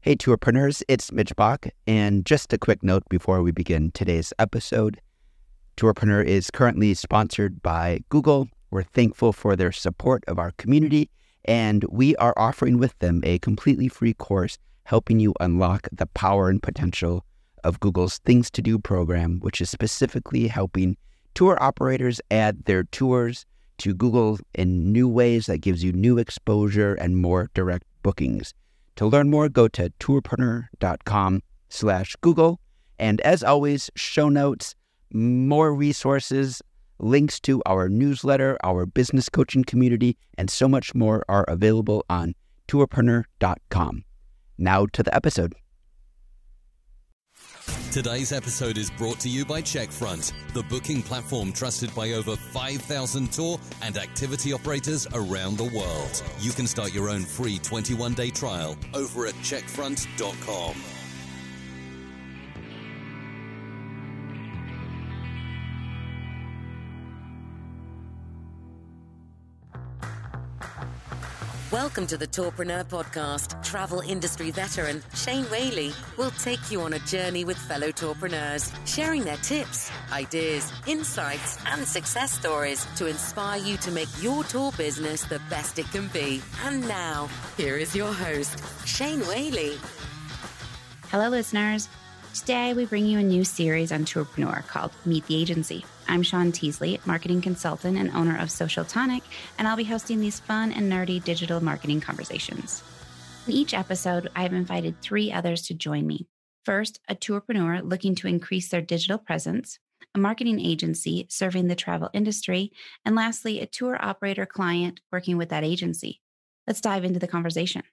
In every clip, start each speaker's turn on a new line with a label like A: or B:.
A: Hey, tourpreneurs, it's Mitch Bach, and just a quick note before we begin today's episode. Tourpreneur is currently sponsored by Google. We're thankful for their support of our community, and we are offering with them a completely free course helping you unlock the power and potential of Google's Things to Do program, which is specifically helping tour operators add their tours to Google in new ways that gives you new exposure and more direct bookings. To learn more, go to tourpreneur.com/Google. And as always, show notes, more resources, links to our newsletter, our business coaching community, and so much more are available on tourpreneur.com. Now to the episode.
B: Today's episode is brought to you by Checkfront, the booking platform trusted by over 5,000 tour and activity operators around the world. You can start your own free 21-day trial over at checkfront.com.
C: Welcome to the Tourpreneur Podcast. Travel industry veteran Shane Whaley will take you on a journey with fellow tourpreneurs, sharing their tips, ideas, insights, and success stories to inspire you to make your tour business the best it can be. And now, here is your host, Shane Whaley.
D: Hello, listeners. Today, we bring you a new series on Tourpreneur called Meet the Agency. I'm Shawn Teasley, marketing consultant and owner of Social Tonic, and I'll be hosting these fun and nerdy digital marketing conversations. In each episode, I have invited 3 others to join me. First, a tourpreneur looking to increase their digital presence, a marketing agency serving the travel industry, and lastly, a tour operator client working with that agency. Let's dive into the conversation.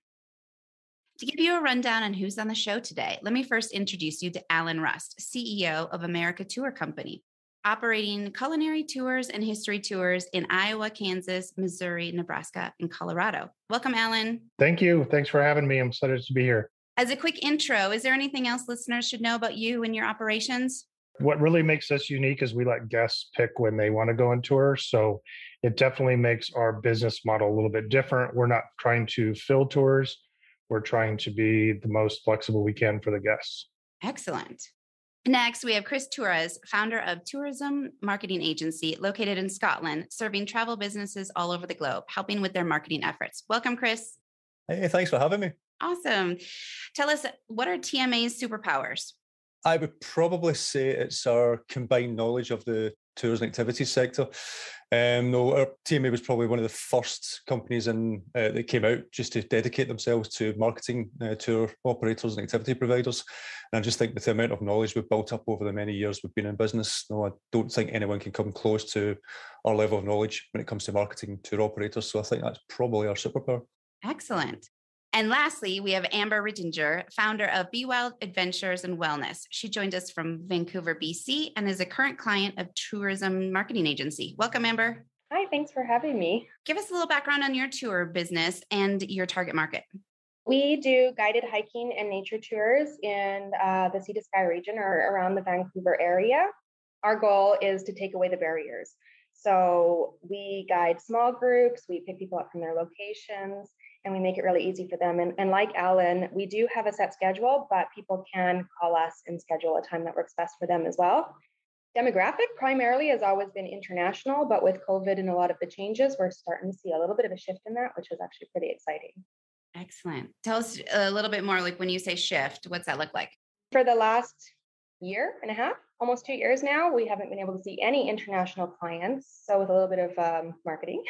D: To give you a rundown on who's on the show today, let me first introduce you to Alan Rust, CEO of America Tour Company, operating culinary tours and history tours in Iowa, Kansas, Missouri, Nebraska, and Colorado. Welcome, Alan.
E: Thank you. Thanks for having me. I'm excited to be here.
D: As a quick intro, is there anything else listeners should know about you and your operations?
E: What really makes us unique is we let guests pick when they want to go on tour. So it definitely makes our business model a little bit different. We're not trying to fill tours. We're trying to be the most flexible we can for the guests.
D: Excellent. Next, we have Chris Torres, founder of Tourism Marketing Agency located in Scotland, serving travel businesses all over the globe, helping with their marketing efforts. Welcome, Chris.
F: Hey, thanks for having me.
D: Awesome. Tell us, what are TMA's superpowers?
F: I would probably say it's our combined knowledge of the tours and activities sector. No, our TMA was probably one of the first companies that came out just to dedicate themselves to marketing tour operators and activity providers. And I just think with the amount of knowledge we've built up over the many years we've been in business, I don't think anyone can come close to our level of knowledge when it comes to marketing tour operators. So I think that's probably our superpower.
D: Excellent. And lastly, we have Amber Rittinger, founder of Be Wild Adventures and Wellness. She joined us from Vancouver, BC, and is a current client of Tourism Marketing Agency. Welcome, Amber.
G: Hi, thanks for having me.
D: Give us a little background on your tour business and your target market.
G: We do guided hiking and nature tours in the Sea to Sky region or around the Vancouver area. Our goal is to take away the barriers. So we guide small groups, we pick people up from their locations, and we make it really easy for them. And like Alan, we do have a set schedule, but people can call us and schedule a time that works best for them as well. Demographic primarily has always been international, but with COVID and a lot of the changes, we're starting to see a little bit of a shift in that, which is actually pretty exciting.
D: Excellent. Tell us a little bit more, like when you say shift, what's that look like?
G: For the last year and a half, almost 2 years now, we haven't been able to see any international clients. So with a little bit of marketing,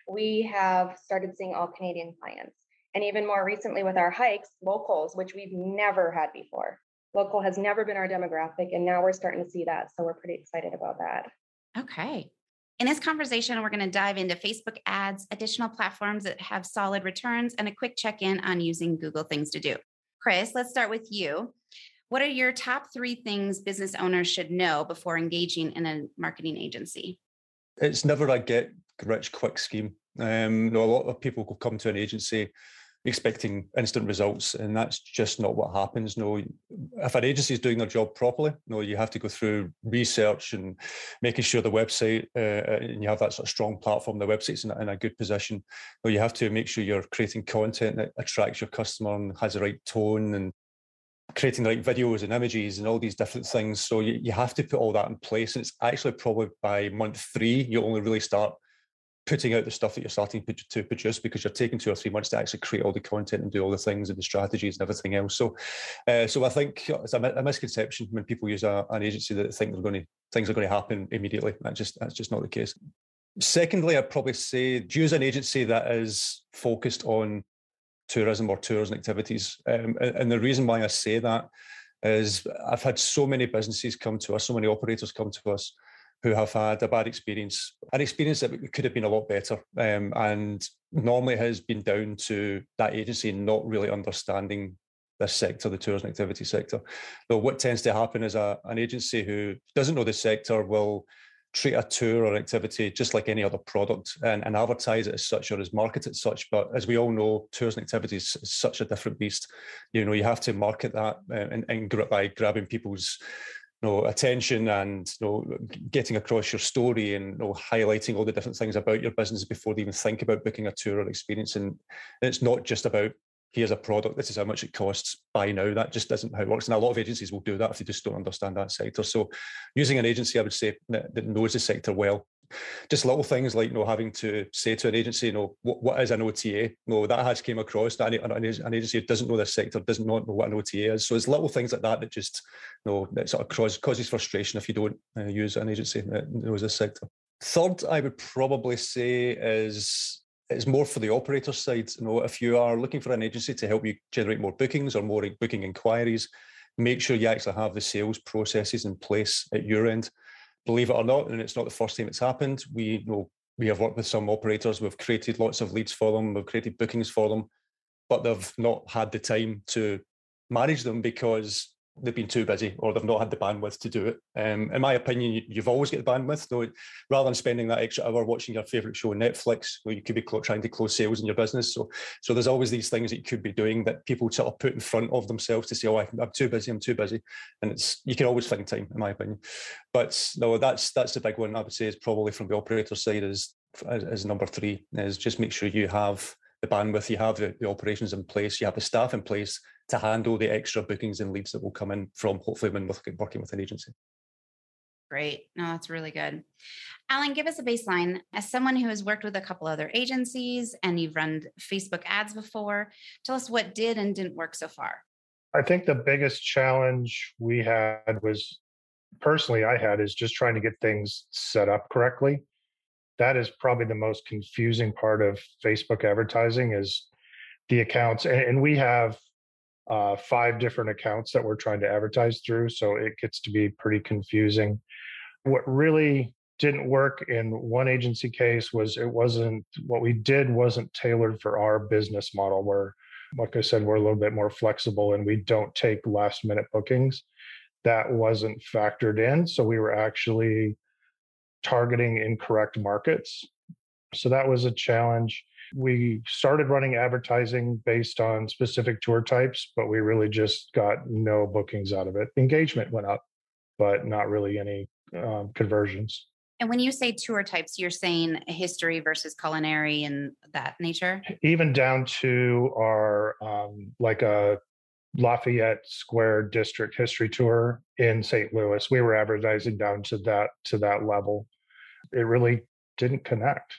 G: we have started seeing all Canadian clients. And even more recently with our hikes, locals, which we've never had before. Local has never been our demographic, and now we're starting to see that. So we're pretty excited about that.
D: Okay. In this conversation, we're going to dive into Facebook ads, additional platforms that have solid returns, and a quick check-in on using Google Things to Do. Chris, let's start with you. What are your top 3 things business owners should know before engaging in a marketing agency?
F: It's never a get-rich-quick scheme. A lot of people will come to an agency expecting instant results, and that's just not what happens. No, if an agency is doing their job properly, no, you have to go through research and making sure the website and you have that sort of strong platform, the website's in a good position. No, you have to make sure you're creating content that attracts your customer and has the right tone, and creating the right videos and images and all these different things. So you have to put all that in place, and it's actually probably by month 3 you only really start putting out the stuff that you're starting to produce, because you're taking 2 or 3 months to actually create all the content and do all the things and the strategies and everything else. So I think it's a misconception when people use an agency that think things are going to happen immediately. That's just not the case. Secondly, I'd probably say use an agency that is focused on tourism or tours and activities. And the reason why I say that is I've had so many businesses come to us, so many operators come to us who have had a bad experience, an experience that could have been a lot better. And normally it has been down to that agency not really understanding this sector, the tours and activity sector. But what tends to happen is an agency who doesn't know the sector will treat a tour or activity just like any other product and advertise it as such or as market it as such. But as we all know, tours and activities is such a different beast. You have to market that and by grabbing people's attention and getting across your story and highlighting all the different things about your business before they even think about booking a tour or experience. And it's not just about, here's a product, this is how much it costs, buy now. That just isn't how it works. And a lot of agencies will do that if they just don't understand that sector. So using an agency, I would say, that knows the sector well. Just little things like having to say to an agency, what is an OTA? That has came across. An agency who doesn't know this sector does not know what an OTA is. So it's little things like that just that sort of causes frustration if you don't use an agency that knows this sector. Third, I would probably say is it's more for the operator side. If you are looking for an agency to help you generate more bookings or more booking inquiries, make sure you actually have the sales processes in place at your end. Believe it or not, and it's not the first time it's happened, we have worked with some operators, we've created lots of leads for them, we've created bookings for them, but they've not had the time to manage them because they've been too busy or they've not had the bandwidth to do it. In my opinion, you've always got the bandwidth. Rather than spending that extra hour watching your favourite show on Netflix, where you could be trying to close sales in your business. So there's always these things that you could be doing that people sort of put in front of themselves to say, I'm too busy. And you can always find time, in my opinion. But no, that's the big one I would say is probably from the operator side is number 3, is just make sure you have the bandwidth, you have the operations in place, you have the staff in place to handle the extra bookings and leads that will come in from hopefully when working with an agency.
D: Great. No, that's really good. Alan, give us a baseline. As someone who has worked with a couple other agencies and you've run Facebook ads before, tell us what did and didn't work so far.
E: I think the biggest challenge we had was, personally I had, is just trying to get things set up correctly. That is probably the most confusing part of Facebook advertising is the accounts. And we have 5 different accounts that we're trying to advertise through. So it gets to be pretty confusing. What really didn't work in one agency case was what we did wasn't tailored for our business model, where, like I said, we're a little bit more flexible and we don't take last minute bookings. That wasn't factored in. So we were actually targeting incorrect markets. So that was a challenge. We started running advertising based on specific tour types, but we really just got no bookings out of it. Engagement went up, but not really any conversions.
D: And when you say tour types, you're saying history versus culinary and that nature?
E: Even down to our like a Lafayette Square District history tour in St. Louis. We were advertising down to that level. It really didn't connect.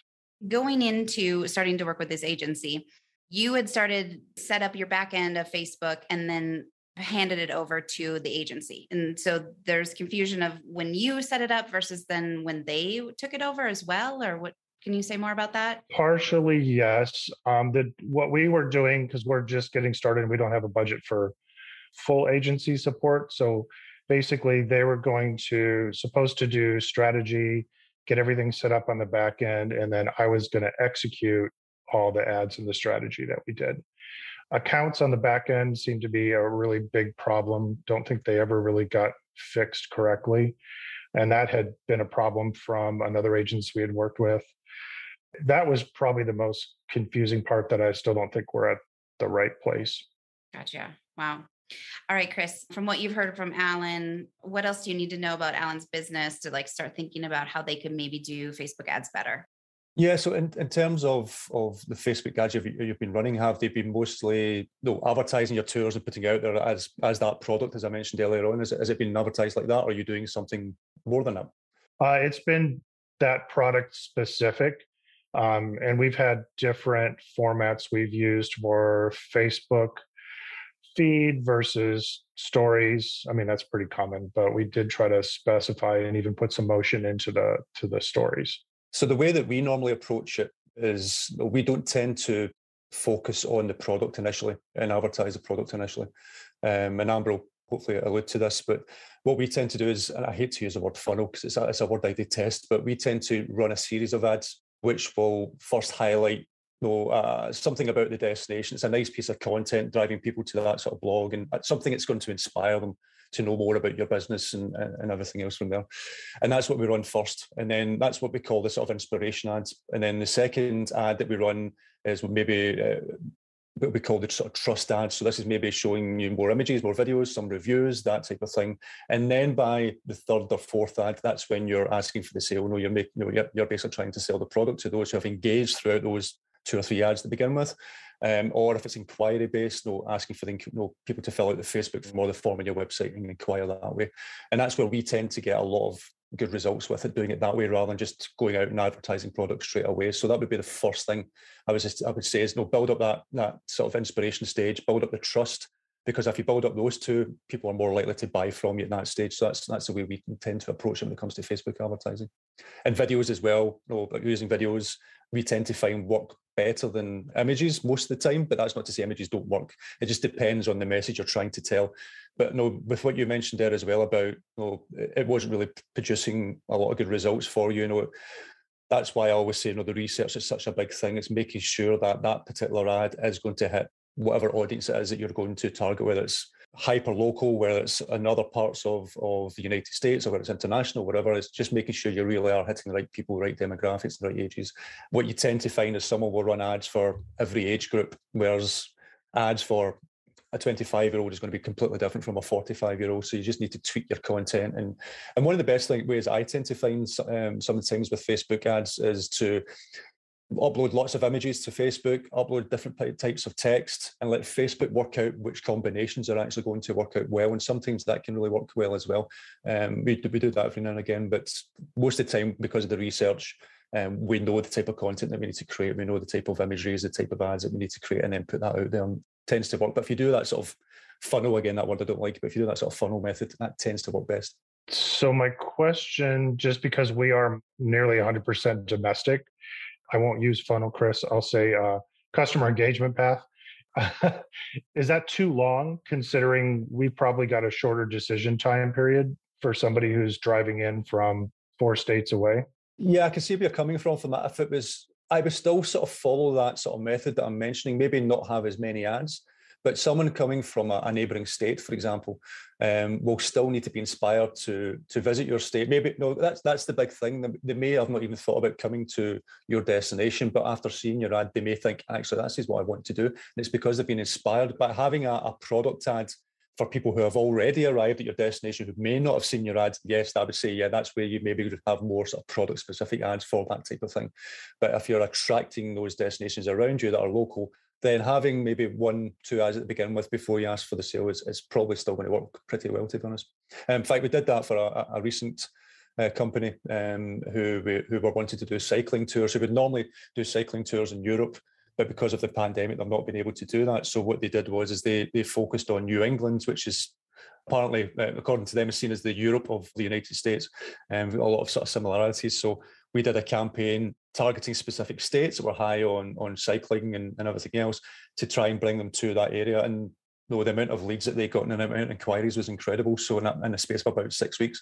D: Going into starting to work with this agency, you had set up your back end of Facebook and then handed it over to the agency. And so there's confusion of when you set it up versus then when they took it over as well, or what? Can you say more about that?
E: Partially, yes. What we were doing, because we're just getting started and we don't have a budget for full agency support. So basically they were supposed to do strategy, get everything set up on the back end, and then I was going to execute all the ads and the strategy that we did. Accounts on the back end seem to be a really big problem. Don't think they ever really got fixed correctly. And that had been a problem from another agency we had worked with. That was probably the most confusing part that I still don't think we're at the right place.
D: Gotcha. Wow. All right, Chris, from what you've heard from Alan, what else do you need to know about Alan's business to like start thinking about how they could maybe do Facebook ads better?
F: Yeah, so in terms of the Facebook ads you've been running, have they been mostly advertising your tours and putting out there as that product, as I mentioned earlier on? Has it been advertised like that, or are you doing something more than that?
E: It's been that product specific. And we've had different formats we've used for Facebook feed versus stories. I mean, that's pretty common, but we did try to specify and even put some motion into the stories.
F: So the way that we normally approach it is we don't tend to focus on the product initially and advertise the product initially. And Amber will hopefully allude to this, but what we tend to do is, and I hate to use the word funnel because it's a word I detest, but we tend to run a series of ads which will first highlight something about the destination. It's a nice piece of content driving people to that sort of blog, and something that's going to inspire them to know more about your business and everything else from there. And that's what we run first. And then that's what we call the sort of inspiration ads. And then the second ad that we run is maybe what we call the sort of trust ads. So this is maybe showing you more images, more videos, some reviews, that type of thing. And then by the third or fourth ad, that's when you're asking for the sale. You're basically trying to sell the product to those who have engaged throughout those 2 or 3 ads to begin with. Or if it's inquiry based, asking for people to fill out the Facebook form or the form on your website and inquire that way. And that's where we tend to get a lot of good results with it, doing it that way rather than just going out and advertising products straight away. So that would be the first thing I would say is build up that sort of inspiration stage, build up the trust, because if you build up those two, people are more likely to buy from you at that stage. So that's the way we tend to approach it when it comes to Facebook advertising. And videos as well, using videos, we tend to find work better than images most of the time, but that's not to say images don't work. It just depends on the message you're trying to tell. But with what you mentioned there as well about it wasn't really producing a lot of good results for you. That's why I always say the research is such a big thing. It's making sure that that particular ad is going to hit whatever audience it is that you're going to target, whether it's hyper local, whether it's in other parts of the United States, or whether it's international, whatever. It's just making sure you really are hitting the right people, the right demographics, the right ages. What you tend to find is someone will run ads for every age group, whereas ads for a 25-year-old is going to be completely different from a 45-year-old. So you just need to tweak your content. And one of the best ways I tend to find sometimes with Facebook ads is to upload lots of images to Facebook, upload different types of text, and let Facebook work out which combinations are actually going to work out well. And sometimes that can really work well as well. We do that every now and again, but most of the time, because of the research, we know the type of content that we need to create. We know the type of imageries, the type of ads that we need to create, and then put that out there. And it tends to work. But if you do that sort of funnel, again, that word I don't like, but if you do that sort of funnel method, that tends to work best.
E: So my question, just because we are nearly 100% domestic, I won't use funnel, Chris. I'll say customer engagement path. Is that too long, considering we've probably got a shorter decision time period for somebody who's driving in from 4 states away?
F: Yeah, I can see where you're coming from that. If I would still sort of follow that sort of method that I'm mentioning, maybe not have as many ads, but someone coming from a neighbouring state, for example, will still need to be inspired to visit your state. Maybe that's the big thing. They may have not even thought about coming to your destination, but after seeing your ad, they may think, actually, this is what I want to do. And it's because they've been inspired. But having a product ad for people who have already arrived at your destination who may not have seen your ad, yes, I would say, yeah, that's where you maybe would have more sort of product-specific ads for that type of thing. But if you're attracting those destinations around you that are local, then having maybe 1-2 ads to begin with before you ask for the sale is probably still going to work pretty well, to be honest. In fact, we did that for a recent company who were wanting to do cycling tours. Who would normally do cycling tours in Europe, but because of the pandemic, they've not been able to do that. So what they did was they focused on New England, which is apparently, according to them, is seen as the Europe of the United States, and a lot of sort of similarities. So we did a campaign targeting specific states that were high on cycling and everything else to try and bring them to that area. And the amount of leads that they got and the amount of inquiries was incredible. So in a space of about 6 weeks,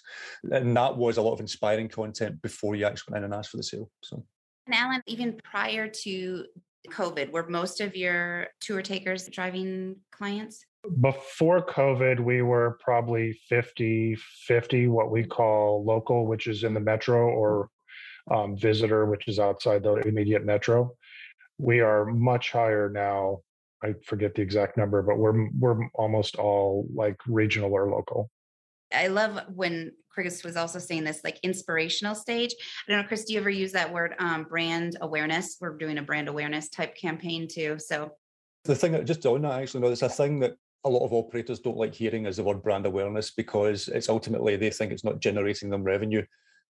F: and that was a lot of inspiring content before you actually went in and asked for the sale. So,
D: and Alan, even prior to COVID, were most of your tour takers driving clients?
E: Before COVID, we were probably 50-50, what we call local, which is in the metro, or visitor, which is outside the immediate metro. We are much higher now I forget the exact number, but we're almost all like regional or local.
D: I love when Chris was also saying this, like inspirational stage. I don't know, Chris, do you ever use that word, brand awareness? We're doing a brand awareness type campaign too. So
F: the thing that just on that, actually, no, it's a thing that a lot of operators don't like hearing is the word brand awareness, because it's ultimately they think it's not generating them revenue.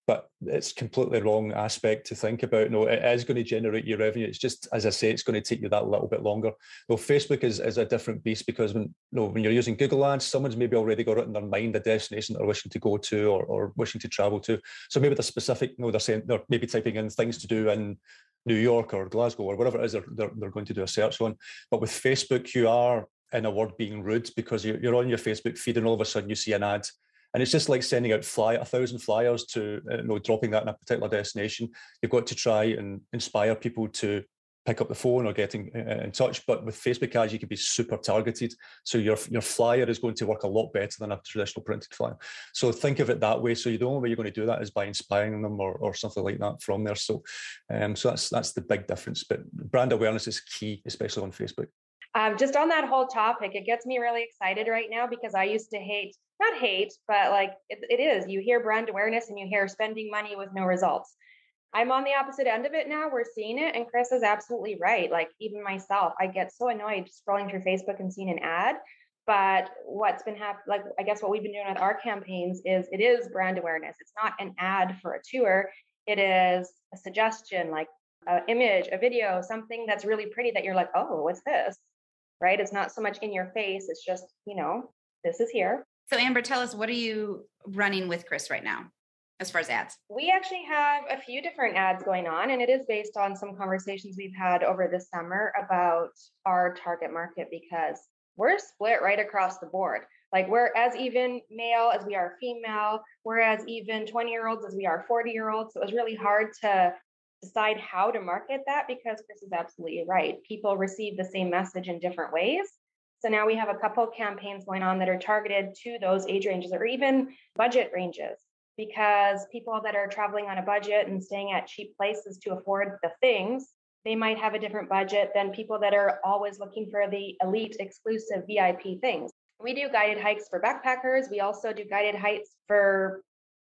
F: But it's completely wrong aspect to think about. No, it is going to generate you revenue. It's just, as I say, it's going to take you that little bit longer. Well, Facebook is a different beast, because when you're using Google Ads, someone's maybe already got it in their mind, a destination they're wishing to go to or wishing to travel to. So maybe they're specific, they're saying they're maybe typing in things to do in New York or Glasgow or whatever it is they're going to do a search on. But with Facebook, you are, in a word, being rude, because you're on your Facebook feed and all of a sudden you see an ad. And it's just like sending out 1,000 flyers to, dropping that in a particular destination. You've got to try and inspire people to pick up the phone or getting in touch. But with Facebook ads, you can be super targeted. So your flyer is going to work a lot better than a traditional printed flyer. So think of it that way. So the only way you're going to do that is by inspiring them or something like that from there. So that's the big difference. But brand awareness is key, especially on Facebook.
G: Just on that whole topic, it gets me really excited right now, because I used to not hate, but like it is. You hear brand awareness and you hear spending money with no results. I'm on the opposite end of it now. We're seeing it. And Chris is absolutely right. Like even myself, I get so annoyed scrolling through Facebook and seeing an ad. But what's been happening, like I guess what we've been doing with our campaigns is it is brand awareness. It's not an ad for a tour. It is a suggestion, like an image, a video, something that's really pretty that you're like, oh, what's this? Right? It's not so much in your face. It's just, this is here.
D: So Amber, tell us, what are you running with Chris right now as far as ads?
G: We actually have a few different ads going on, and it is based on some conversations we've had over the summer about our target market, because we're split right across the board. Like we're as even male as we are female. We're as even 20-year-olds as we are 40-year-olds. So it was really hard to decide how to market that, because Chris is absolutely right. People receive the same message in different ways. So now we have a couple of campaigns going on that are targeted to those age ranges or even budget ranges, because people that are traveling on a budget and staying at cheap places to afford the things, they might have a different budget than people that are always looking for the elite, exclusive VIP things. We do guided hikes for backpackers. We also do guided hikes for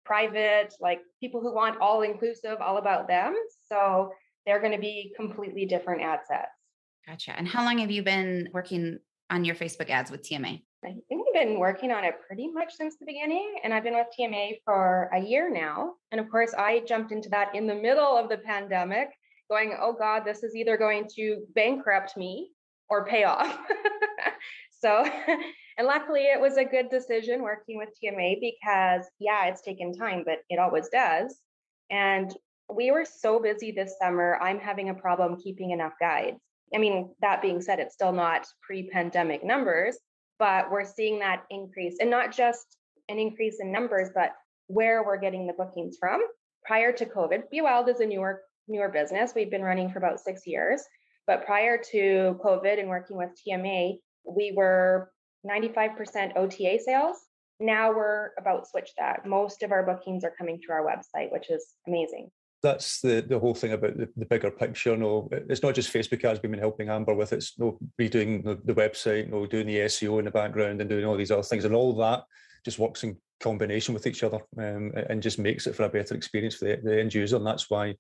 G: private, like people who want all inclusive, all about them. So they're going to be completely different ad sets.
D: Gotcha. And how long have you been working on your Facebook ads with TMA?
G: I think I've been working on it pretty much since the beginning, and I've been with TMA for a year now. And of course, I jumped into that in the middle of the pandemic, going, oh God, this is either going to bankrupt me or pay off. So, and luckily it was a good decision working with TMA, because yeah, it's taken time, but it always does. And we were so busy this summer, I'm having a problem keeping enough guides. I mean, that being said, it's still not pre-pandemic numbers, but we're seeing that increase, and not just an increase in numbers, but where we're getting the bookings from. Prior to COVID, Be Wild is a newer business. We've been running for about 6 years, but prior to COVID and working with TMA, we were 95% OTA sales. Now we're about switch that. Most of our bookings are coming through our website, which is amazing.
F: That's the whole thing about the bigger picture. No, it's not just Facebook ads we've been helping Amber with. It's redoing the website, doing the SEO in the background and doing all these other things, and all that just works in combination with each other, and just makes it for a better experience for the end user. And that's why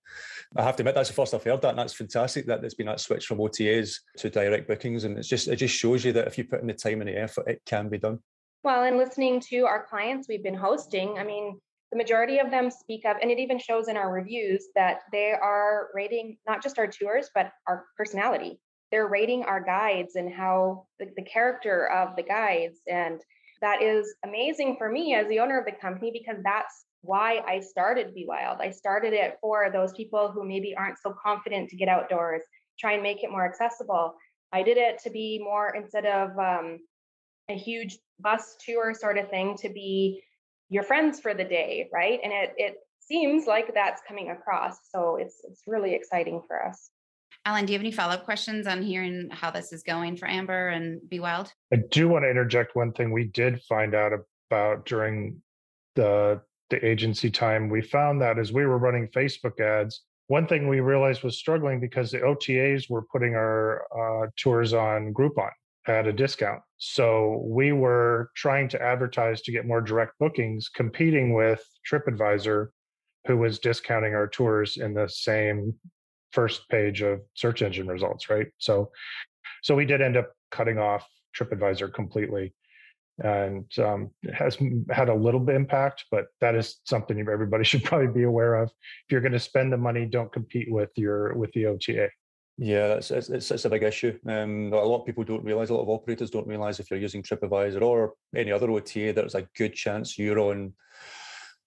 F: I have to admit, that's the first I've heard that, and that's fantastic that there's been that switch from OTAs to direct bookings. And it just shows you that if you put in the time and the effort, it can be done.
G: Well, and listening to our clients we've been hosting, I mean, the majority of them speak of, and it even shows in our reviews, that they are rating not just our tours, but our personality. They're rating our guides and how the character of the guides. And that is amazing for me as the owner of the company, because that's why I started Be Wild. I started it for those people who maybe aren't so confident to get outdoors, try and make it more accessible. I did it to be more, instead of a huge bus tour sort of thing, to be your friends for the day, right? And it seems like that's coming across. So it's really exciting for us.
D: Alan, do you have any follow-up questions on hearing how this is going for Amber and Be Wild?
E: I do want to interject one thing we did find out about during the agency time. We found that as we were running Facebook ads, one thing we realized was struggling because the OTAs were putting our tours on Groupon at a discount. So we were trying to advertise to get more direct bookings, competing with TripAdvisor, who was discounting our tours in the same first page of search engine results, right? So we did end up cutting off TripAdvisor completely, and it has had a little bit impact, but that is something everybody should probably be aware of. If you're going to spend the money, don't compete with the OTA.
F: Yeah, it's a big issue. A lot of people don't realise, a lot of operators don't realise if you're using TripAdvisor or any other OTA, there's a good chance you're on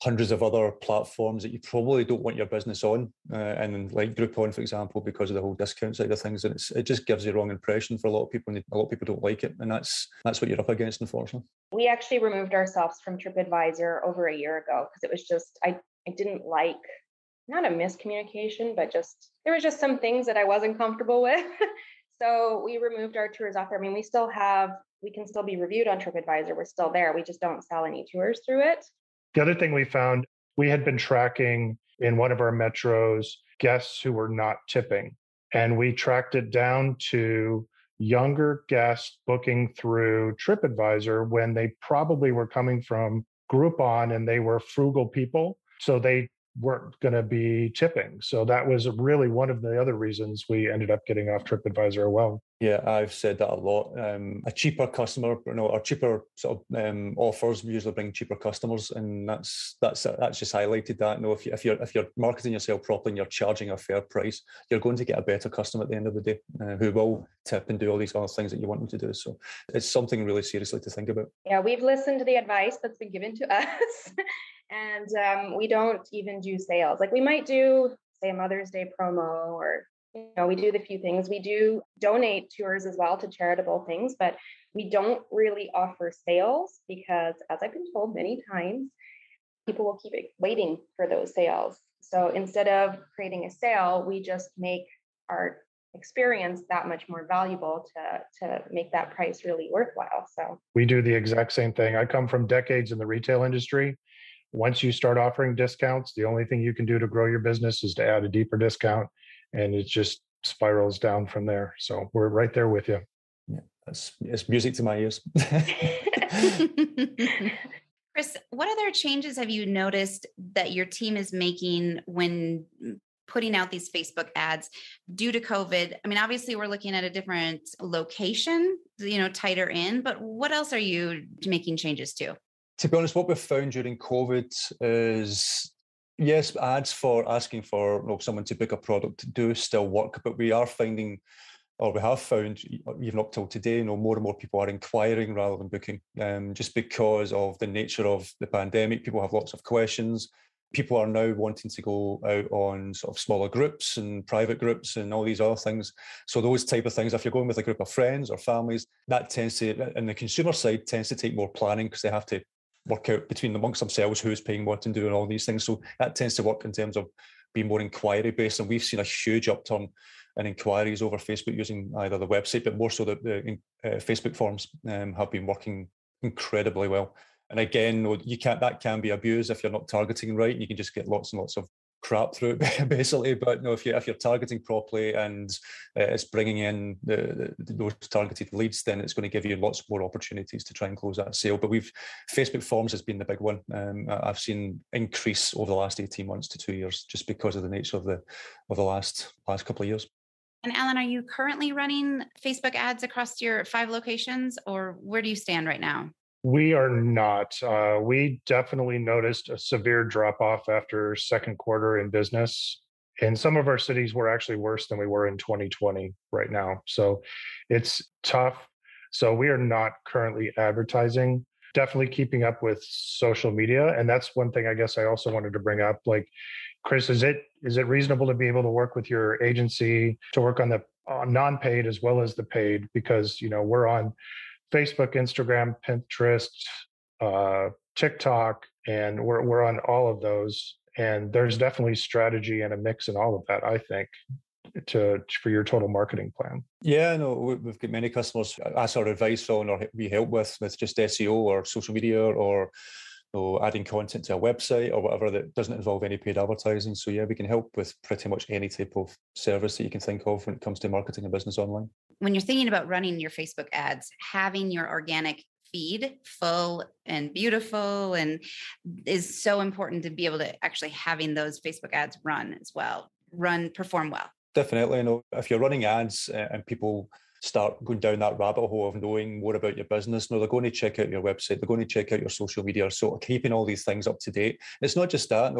F: hundreds of other platforms that you probably don't want your business on, and like Groupon, for example, because of the whole discount side of things, and it just gives the wrong impression for a lot of people, and a lot of people don't like it, and that's what you're up against, unfortunately.
G: We actually removed ourselves from TripAdvisor over a year ago because it was just I didn't like, not a miscommunication, but just there was just some things that I wasn't comfortable with. So we removed our tours off there. I mean, we can still be reviewed on TripAdvisor. We're still there. We just don't sell any tours through it.
E: The other thing we found, we had been tracking in one of our metros guests who were not tipping, and we tracked it down to younger guests booking through TripAdvisor when they probably were coming from Groupon and they were frugal people, so they weren't going to be tipping. So that was really one of the other reasons we ended up getting off TripAdvisor. Well,
F: yeah, I've said that a lot. A cheaper customer, or cheaper sort of offers usually bring cheaper customers, and that's just highlighted that. If you're marketing yourself properly and you're charging a fair price, you're going to get a better customer at the end of the day, who will tip and do all these other things that you want them to do. So it's something really seriously to think about.
G: Yeah, we've listened to the advice that's been given to us. And we don't even do sales. Like we might do, say, a Mother's Day promo, or, we do the few things. We do donate tours as well to charitable things, but we don't really offer sales because, as I've been told many times, people will keep waiting for those sales. So instead of creating a sale, we just make our experience that much more valuable to make that price really worthwhile. So
E: we do the exact same thing. I come from decades in the retail industry. Once you start offering discounts, the only thing you can do to grow your business is to add a deeper discount, and it just spirals down from there. So we're right there with you.
F: Yeah, it's music to my ears.
D: Chris, what other changes have you noticed that your team is making when putting out these Facebook ads due to COVID? I mean, obviously we're looking at a different location, tighter in, but what else are you making changes to?
F: To be honest, what we've found during COVID is, yes, ads for asking for someone to book a product do still work, but we are finding, or we have found, even up till today, more and more people are inquiring rather than booking, just because of the nature of the pandemic. People have lots of questions. People are now wanting to go out on sort of smaller groups and private groups and all these other things. So those type of things, if you're going with a group of friends or families, that tends to, in the consumer side, tends to take more planning because they have to work out amongst themselves who's paying what and doing all these things. So that tends to work in terms of being more inquiry based. And we've seen a huge upturn in inquiries over Facebook using either the website, but more so the Facebook forms have been working incredibly well. And again, that can be abused if you're not targeting right. You can just get lots and lots of crap through it, basically. But if you're targeting properly and it's bringing in those targeted leads, then it's going to give you lots more opportunities to try and close that sale. But Facebook forms has been the big one. I've seen increase over the last 18 months to 2 years just because of the nature of the last couple of years.
D: And Alan, are you currently running Facebook ads across your 5 locations, or where do you stand right now?
E: We are not. We definitely noticed a severe drop-off after second quarter in business. In some of our cities, we're actually worse than we were in 2020 right now. So it's tough. So we are not currently advertising, definitely keeping up with social media. And that's one thing I guess I also wanted to bring up. Like, Chris, is it reasonable to be able to work with your agency to work on the non-paid as well as the paid? Because, we're on Facebook, Instagram, Pinterest, TikTok, and we're on all of those. And there's definitely strategy and a mix in all of that, I think, for your total marketing plan.
F: Yeah, no, we've got many customers ask our advice on or we help with just SEO or social media or adding content to a website or whatever that doesn't involve any paid advertising. So yeah, we can help with pretty much any type of service that you can think of when it comes to marketing a business online.
D: When you're thinking about running your Facebook ads, having your organic feed full and beautiful and is so important to be able to actually having those Facebook ads run as well, perform well.
F: Definitely. If you're running ads and people start going down that rabbit hole of knowing more about your business, they're going to check out your website, they're going to check out your social media. So keeping all these things up to date. It's not just that,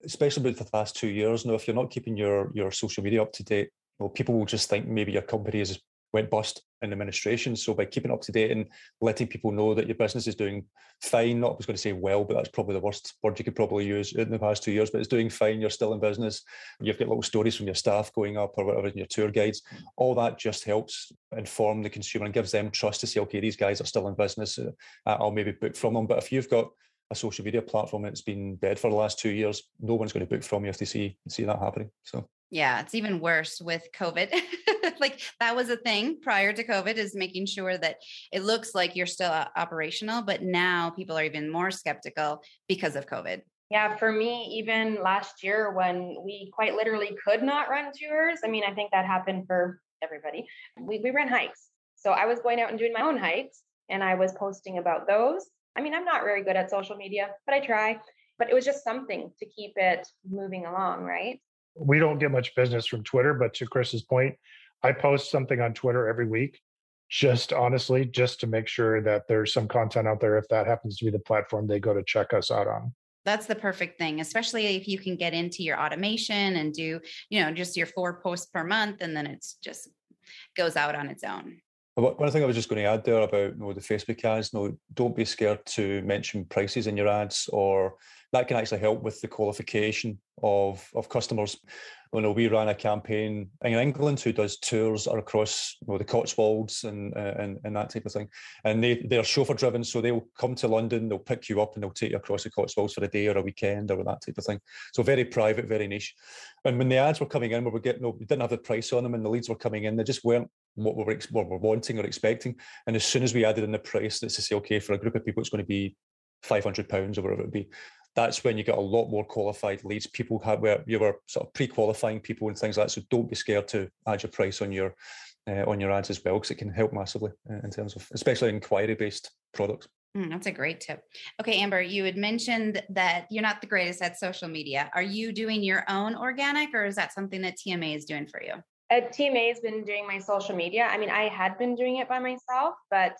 F: especially with the past 2 years, if you're not keeping your social media up to date, people will just think maybe your company is went bust in administration. So by keeping up to date and letting people know that your business is doing fine, not I was going to say well, but that's probably the worst word you could probably use in the past 2 years, but it's doing fine, you're still in business, you've got little stories from your staff going up or whatever in your tour guides, all that just helps inform the consumer and gives them trust to say, okay, these guys are still in business, I'll maybe book from them. But if you've got a social media platform that's been dead for the last 2 years, no one's going to book from you if they see that happening. So
D: yeah, it's even worse with COVID. Like that was a thing prior to COVID, is making sure that it looks like you're still operational, but now people are even more skeptical because of COVID.
G: Yeah, for me, even last year when we quite literally could not run tours, I think that happened for everybody. We ran hikes. So I was going out and doing my own hikes and I was posting about those. I'm not very good at social media, but I try. But it was just something to keep it moving along, right?
E: We don't get much business from Twitter, but to Chris's point, I post something on Twitter every week, just to make sure that there's some content out there. If that happens to be the platform they go to check us out on.
D: That's the perfect thing, especially if you can get into your automation and do, just your 4 posts per month, and then it's just goes out on its own.
F: One thing I was just going to add there about the Facebook ads, don't be scared to mention prices in your ads, or that can actually help with the qualification of customers. We ran a campaign in England who does tours across the Cotswolds and that type of thing. And they're chauffeur driven, so they'll come to London, they'll pick you up and they'll take you across the Cotswolds for a day or a weekend or that type of thing. So very private, very niche. And when the ads were coming in, we didn't have the price on them, and the leads were coming in, they just weren't what we were wanting or expecting. And as soon as we added in the price, that's to say, okay, for a group of people, it's going to be £500 or whatever it would be. That's when you get a lot more qualified leads. People where you were sort of pre-qualifying people and things like that. So don't be scared to add your price on your ads as well, because it can help massively in terms of, especially inquiry-based products.
D: That's a great tip. Okay, Amber, you had mentioned that you're not the greatest at social media. Are you doing your own organic, or is that something that TMA is doing for you?
G: TMA has been doing my social media. I had been doing it by myself, but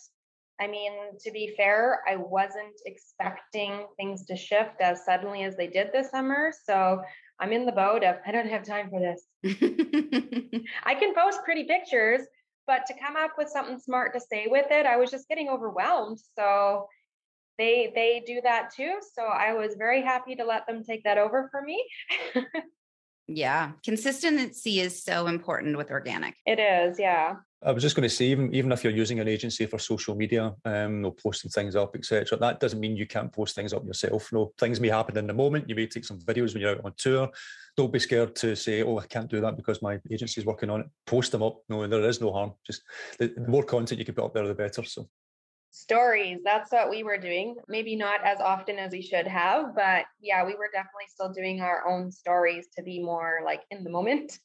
G: to be fair, I wasn't expecting things to shift as suddenly as they did this summer. So I'm in the boat of, I don't have time for this. I can post pretty pictures, but to come up with something smart to say with it, I was just getting overwhelmed. So they do that too. So I was very happy to let them take that over for me.
D: Yeah. Consistency is so important with organic.
G: It is. Yeah.
F: I was just going to say, even if you're using an agency for social media, posting things up, etc., that doesn't mean you can't post things up yourself. Things may happen in the moment. You may take some videos when you're out on tour. Don't be scared to say, oh, I can't do that because my agency is working on it. Post them up. No, there is no harm. Just the more content you can put up there, the better. So
G: stories, that's what we were doing. Maybe not as often as we should have, but yeah, we were definitely still doing our own stories to be more like in the moment.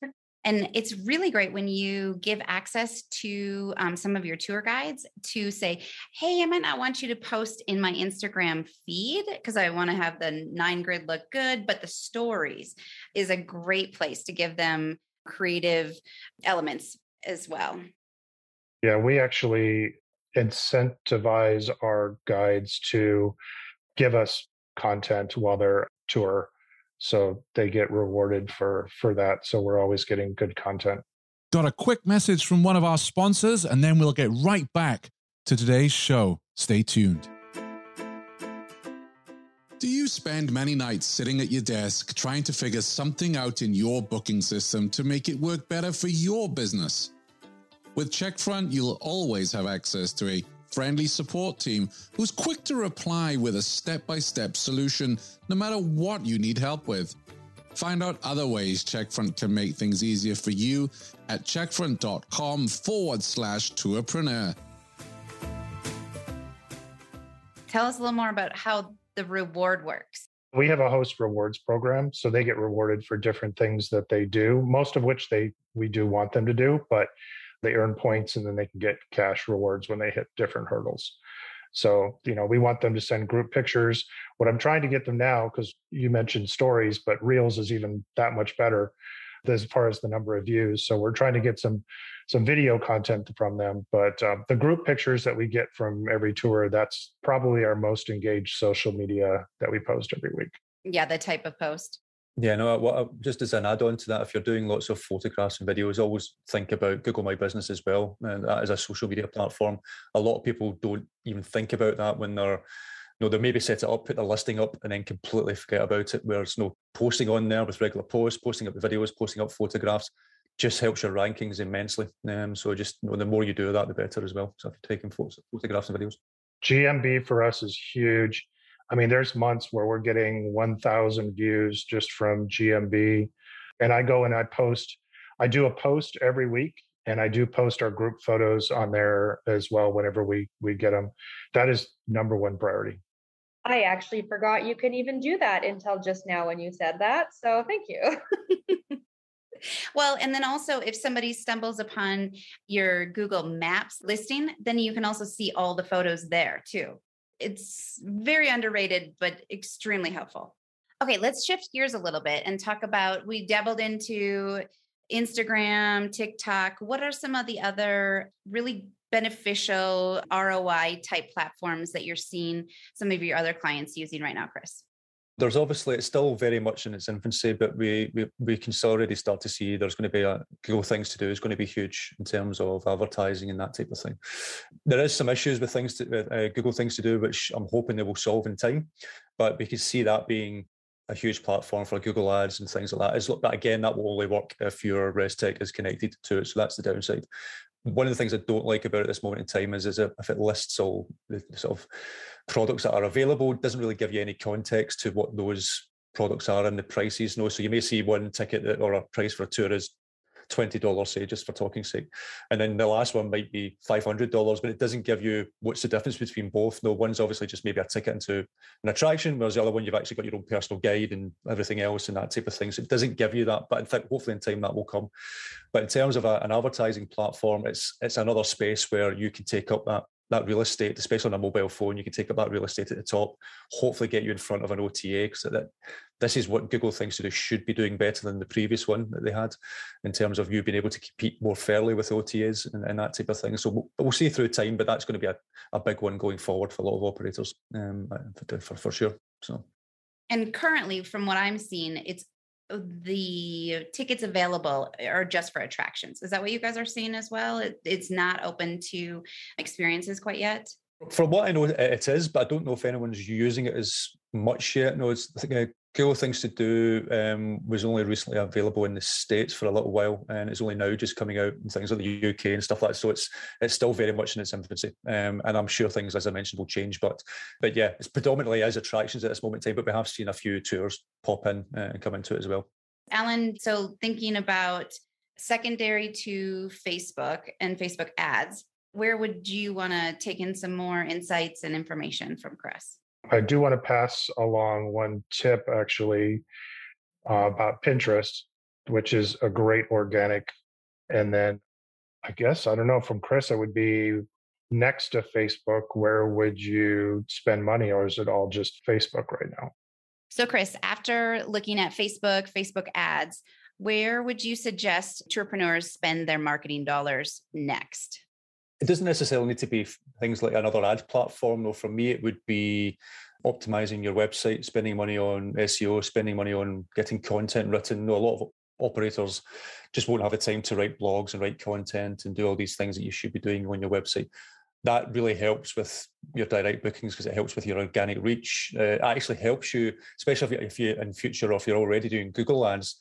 D: And it's really great when you give access to some of your tour guides to say, hey, I might not want you to post in my Instagram feed because I want to have the 9 grid look good, but the stories is a great place to give them creative elements as well.
E: Yeah, we actually incentivize our guides to give us content while they're tour. So they get rewarded for that. So we're always getting good content.
H: Got a quick message from one of our sponsors, and then we'll get right back to today's show. Stay tuned. Do you spend many nights sitting at your desk trying to figure something out in your booking system to make it work better for your business? With Checkfront, you'll always have access to a friendly support team who's quick to reply with a step-by-step solution no matter what you need help with. Find out other ways Checkfront can make things easier for you at checkfront.com/tourpreneur.
D: Tell us a little more about how the reward works?
E: We have a host rewards program, so they get rewarded for different things that they do, most of which we do want them to do, but they earn points and then they can get cash rewards when they hit different hurdles. So, we want them to send group pictures. What I'm trying to get them now, because you mentioned stories, but Reels is even that much better as far as the number of views. So we're trying to get some video content from them. But the group pictures that we get from every tour, that's probably our most engaged social media that we post every week.
D: Yeah, the type of post.
F: Yeah, no, just as an add-on to that, if you're doing lots of photographs and videos, always think about Google My Business as well. And that is a social media platform. A lot of people don't even think about that when they're, they maybe set it up, put the listing up, and then completely forget about it. Whereas, posting on there with regular posts, posting up the videos, posting up photographs, just helps your rankings immensely. So just, the more you do that, the better as well. So if you're taking photographs and videos. GMB
E: for us is huge. I mean, there's months where we're getting 1,000 views just from GMB. And I go and I do a post every week, and I do post our group photos on there as well whenever we get them. That is number one priority.
G: I actually forgot you could even do that until just now when you said that. So thank you.
D: Well, and then also if somebody stumbles upon your Google Maps listing, then you can also see all the photos there too. It's very underrated, but extremely helpful. Okay, let's shift gears a little bit and talk about, we dabbled into Instagram, TikTok. What are some of the other really beneficial ROI type platforms that you're seeing some of your other clients using right now, Chris?
F: There's obviously, it's still very much in its infancy, but we can already start to see there's going to be Google Things to Do is going to be huge in terms of advertising and that type of thing. There is some issues with Google Things to Do, which I'm hoping they will solve in time, but we can see that being a huge platform for Google Ads and things like that. But again, that will only work if your ResTech is connected to it. So that's the downside. One of the things I don't like about it at this moment in time is if it lists all the sort of products that are available, it doesn't really give you any context to what those products are and the prices. So you may see one ticket or a price for a tour is $20, say, just for talking sake. And then the last one might be $500, but it doesn't give you what's the difference between both. No, one's obviously just maybe a ticket into an attraction, whereas the other one, you've actually got your own personal guide and everything else and that type of thing. So it doesn't give you that, but in fact, hopefully in time that will come. But in terms of an advertising platform, it's another space where you can take up that real estate, especially on a mobile phone. You can take up that real estate at the top, hopefully get you in front of an OTA, because this is what Google Things to Do should be doing better than the previous one that they had in terms of you being able to compete more fairly with OTAs and that type of thing. So we'll see through time, but that's going to be a big one going forward for a lot of operators, for sure. So,
D: and currently, from what I'm seeing, it's the tickets available are just for attractions. Is that what you guys are seeing as well? It's not open to experiences quite yet?
F: From what I know, it is, but I don't know if anyone's using it as much yet. No, I think Google Things to Do was only recently available in the States for a little while, and it's only now just coming out in things like the UK and stuff like that. So it's still very much in its infancy, and I'm sure things, as I mentioned, will change. But yeah, it's predominantly as attractions at this moment in time, but we have seen a few tours pop in and come into it as well.
D: Alan, so thinking about secondary to Facebook and Facebook ads, where would you want to take in some more insights and information from Chris?
E: I do want to pass along one tip, actually, about Pinterest, which is a great organic. And then I guess, I don't know, from Chris, it would be next to Facebook, where would you spend money, or is it all just Facebook right now?
D: So Chris, after looking at Facebook ads, where would you suggest entrepreneurs spend their marketing dollars next?
F: It doesn't necessarily need to be things like another ad platform. No, for me, it would be optimizing your website, spending money on SEO, spending money on getting content written. No, a lot of operators just won't have the time to write blogs and write content and do all these things that you should be doing on your website. That really helps with your direct bookings because it helps with your organic reach. It actually helps you, especially if you in future, or if you're already doing Google ads,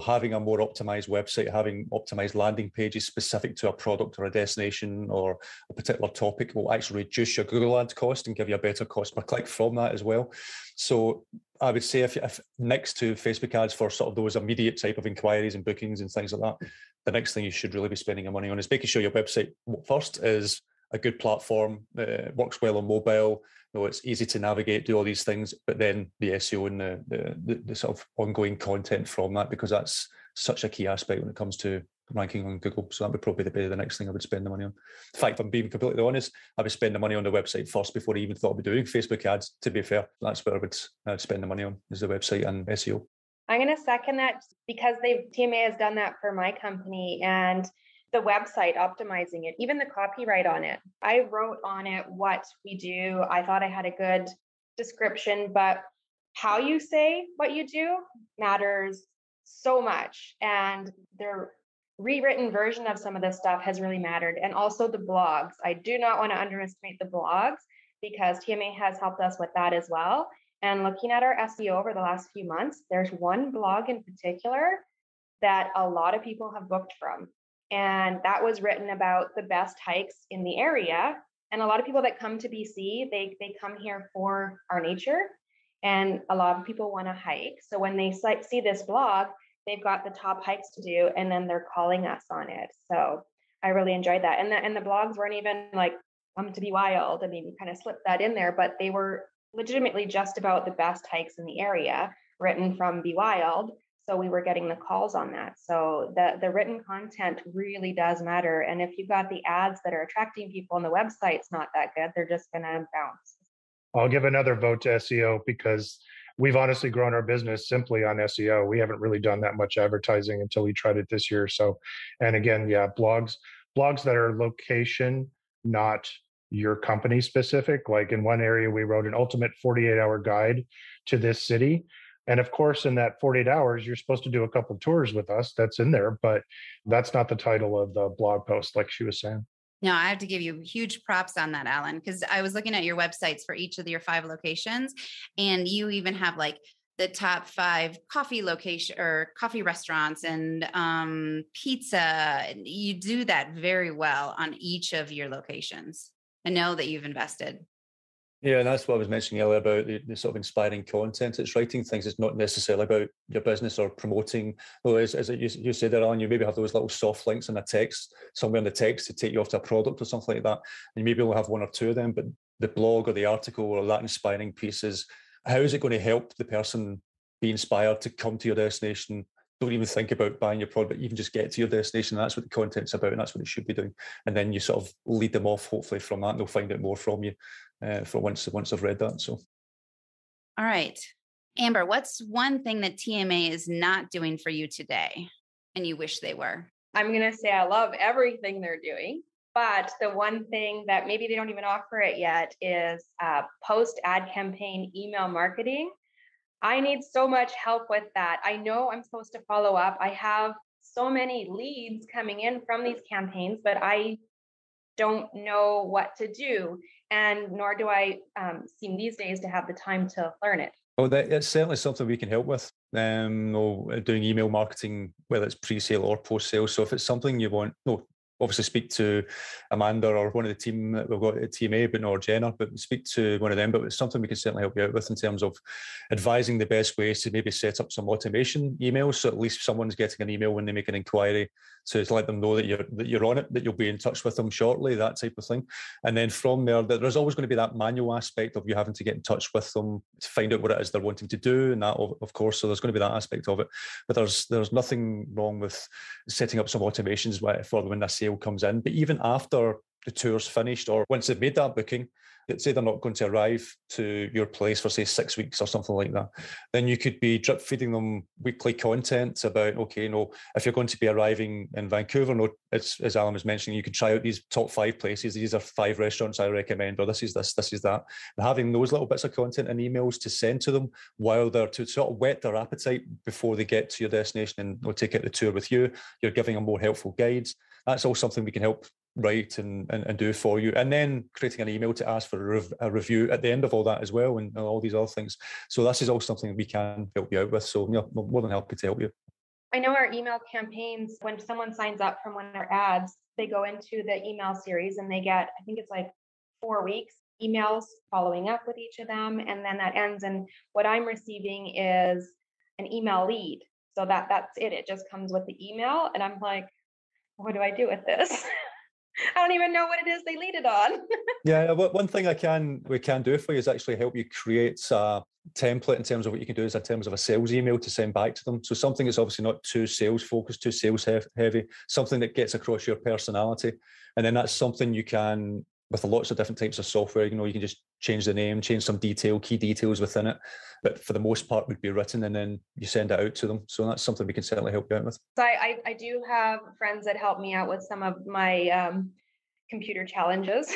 F: having a more optimized website, having optimized landing pages specific to a product or a destination or a particular topic will actually reduce your Google ad cost and give you a better cost per click from that as well. So I would say if next to Facebook ads for sort of those immediate type of inquiries and bookings and things like that, the next thing you should really be spending your money on is making sure your website first is a good platform, works well on mobile, it's easy to navigate, do all these things, but then the SEO and the sort of ongoing content from that, because that's such a key aspect when it comes to ranking on Google. So that would probably be the next thing I would spend the money on. In fact, if I'm being completely honest, I would spend the money on the website first before I even thought I'd be doing Facebook ads, to be fair. That's where I would spend the money on, is the website and SEO.
G: I'm going to second that, because TMA has done that for my company, and the website, optimizing it, even the copyright on it. I wrote on it what we do. I thought I had a good description, but how you say what you do matters so much. And the rewritten version of some of this stuff has really mattered. And also the blogs. I do not want to underestimate the blogs, because TMA has helped us with that as well. And looking at our SEO over the last few months, there's one blog in particular that a lot of people have booked from. And that was written about the best hikes in the area. And a lot of people that come to BC, they come here for our nature. And a lot of people want to hike. So when they see this blog, they've got the top hikes to do, and then they're calling us on it. So I really enjoyed that. And the blogs weren't even like, to be wild. I mean, we kind of slipped that in there, but they were legitimately just about the best hikes in the area, written from Be Wild. So we were getting the calls on that. So the written content really does matter. And if you've got the ads that are attracting people and the website's not that good, they're just going to bounce.
E: I'll give another vote to SEO, because we've honestly grown our business simply on SEO. We haven't really done that much advertising until we tried it this year. So, and again, blogs that are location, not your company specific. Like in one area, we wrote an ultimate 48-hour guide to this city. And of course, in that 48 hours, you're supposed to do a couple tours with us. That's in there, but that's not the title of the blog post, like she was saying.
D: No, I have to give you huge props on that, Alan, because I was looking at your websites for each of your 5 locations, and you even have like the top 5 coffee location or coffee restaurants and pizza. You do that very well on each of your locations. I know that you've invested.
F: Yeah, and that's what I was mentioning earlier about the sort of inspiring content. It's writing things. It's not necessarily about your business or promoting. Though, as you said there, Alan, you maybe have those little soft links in a text, somewhere in the text to take you off to a product or something like that. And you maybe only have 1 or 2 of them, but the blog or the article or that inspiring piece is, how is it going to help the person be inspired to come to your destination? Don't even think about buying your product, even just get to your destination. That's what the content's about, and that's what it should be doing. And then you sort of lead them off, hopefully, from that, and they'll find out more from you for once I've read that. So,
D: all right, Amber, what's one thing that TMA is not doing for you today, and you wish they were?
G: I'm going to say I love everything they're doing, but the one thing that maybe they don't even offer it yet is post ad campaign email marketing. I need so much help with that. I know I'm supposed to follow up. I have so many leads coming in from these campaigns, but I don't know what to do. And nor do I seem these days to have the time to learn it.
F: Oh, it's certainly something we can help with. Doing email marketing, whether it's pre-sale or post-sale. So if it's something you want, obviously speak to Amanda or one of the team that we've got at TMA, but or Jenna, but speak to one of them. But it's something we can certainly help you out with in terms of advising the best ways to maybe set up some automation emails, so at least someone's getting an email when they make an inquiry to let them know that you're on it, that you'll be in touch with them shortly, that type of thing. And then from there, there's always going to be that manual aspect of you having to get in touch with them to find out what it is they're wanting to do, and that of course. So there's going to be that aspect of it. But there's nothing wrong with setting up some automations for when a sale comes in. But even after the tour's finished, or once they've made that booking, let's say they're not going to arrive to your place for, say, 6 weeks or something like that, then you could be drip feeding them weekly content about, if you're going to be arriving in Vancouver, as Alan was mentioning, you could try out these top 5 places. These are 5 restaurants I recommend, or this is that. And having those little bits of content and emails to send to them while they're to sort of whet their appetite before they get to your destination and they'll take out the tour with you. You're giving them more helpful guides. That's all something we can help write and do for you, and then creating an email to ask for a review at the end of all that as well, and all these other things. So this is all something we can help you out with. So we're more than happy to help you.
G: I know our email campaigns, when someone signs up from one of our ads, they go into the email series and they get, I think it's like 4 weeks emails following up with each of them, and then that ends. And what I'm receiving is an email lead. So that's it. It just comes with the email, and I'm like, what do I do with this? I don't even know what it is they lead it on.
F: Yeah, one thing we can do for you is actually help you create a template in terms of what you can do is in terms of a sales email to send back to them. So something that's obviously not too sales focused, too sales heavy, something that gets across your personality. And then that's something you can, with lots of different types of software, you can just change the name, change some key details within it. But for the most part would be written and then you send it out to them. So that's something we can certainly help you out with.
G: So I do have friends that help me out with some of my computer challenges.